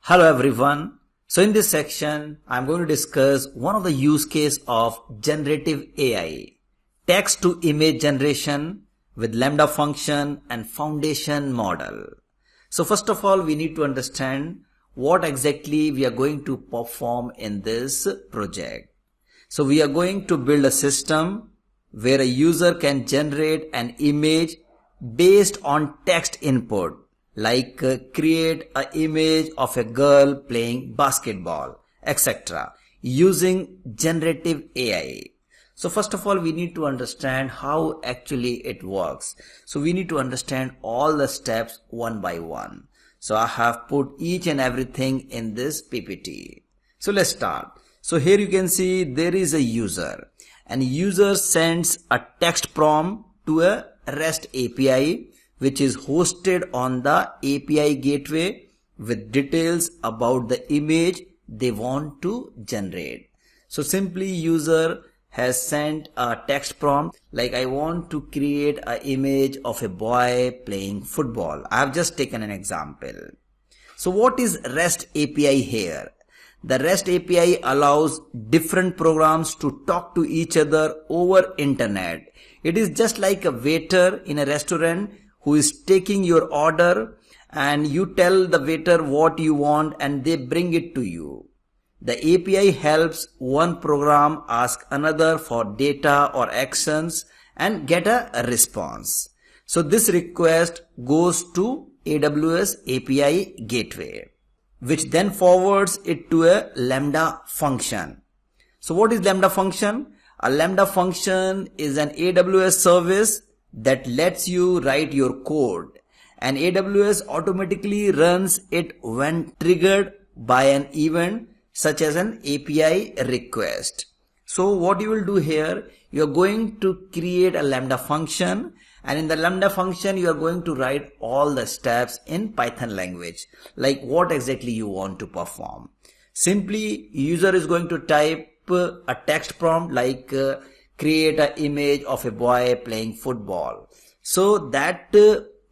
Hello everyone. So in this section, I'm going to discuss one of the use case of generative AI, text to image generation with Lambda function and foundation model. So first of all, we need to understand what exactly we are going to perform in this project. So we are going to build a system where a user can generate an image based on text input, like create an image of a girl playing basketball, etc. using generative AI. So first of all, we need to understand how actually it works. So we need to understand all the steps one by one. So I have put each and everything in this PPT. So let's start. So here you can see there is a user, and user sends a text prompt to a REST API which is hosted on the API gateway with details about the image they want to generate. So simply user has sent a text prompt like I want to create an image of a boy playing football. I have just taken an example. So what is REST API here? The REST API allows different programs to talk to each other over internet. It is just like a waiter in a restaurant who is taking your order, and you tell the waiter what you want and they bring it to you. The API helps one program ask another for data or actions and get a response. So this request goes to AWS API gateway, which then forwards it to a Lambda function. So what is Lambda function? A Lambda function is an AWS service that lets you write your code, and AWS automatically runs it when triggered by an event such as an API request. So what you will do here, you are going to create a Lambda function, and in the Lambda function you are going to write all the steps in Python language, like what exactly you want to perform. Simply user is going to type a text prompt like create an image of a boy playing football. So that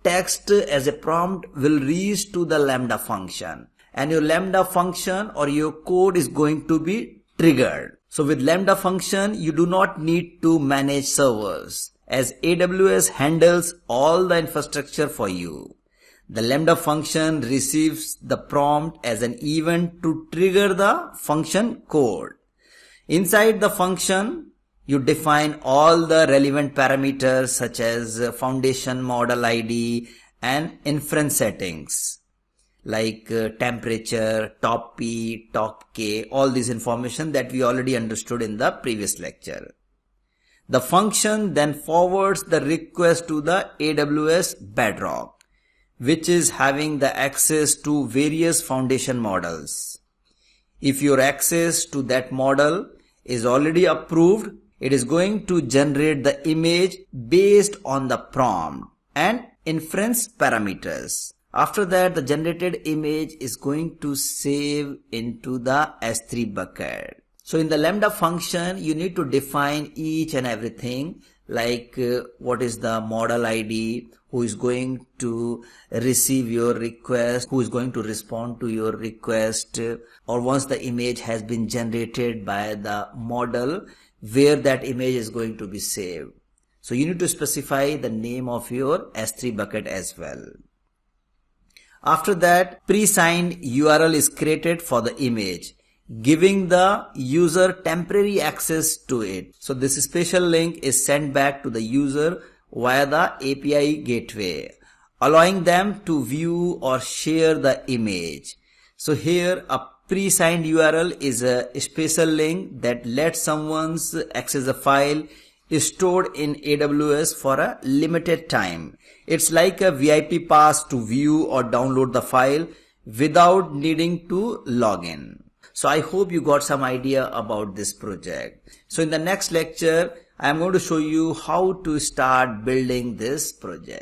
text as a prompt will reach to the Lambda function, and your Lambda function or your code is going to be triggered. So with Lambda function, you do not need to manage servers, as AWS handles all the infrastructure for you. The Lambda function receives the prompt as an event to trigger the function code. Inside the function, you define all the relevant parameters such as foundation model ID and inference settings like temperature, top P, top K, all this information that we already understood in the previous lecture. The function then forwards the request to the AWS Bedrock, which is having the access to various foundation models. If your access to that model is already approved, it is going to generate the image based on the prompt and inference parameters. After that, the generated image is going to save into the S3 bucket. So in the Lambda function, you need to define each and everything like what is the model ID, who is going to receive your request, who is going to respond to your request, or once the image has been generated by the model, where that image is going to be saved. So you need to specify the name of your S3 bucket as well. After that, pre-signed URL is created for the image, giving the user temporary access to it. So this special link is sent back to the user via the API gateway, allowing them to view or share the image. So here a pre-signed URL is a special link that lets someone access a file stored in AWS for a limited time. It's like a VIP pass to view or download the file without needing to log in. So I hope you got some idea about this project. So in the next lecture, I am going to show you how to start building this project.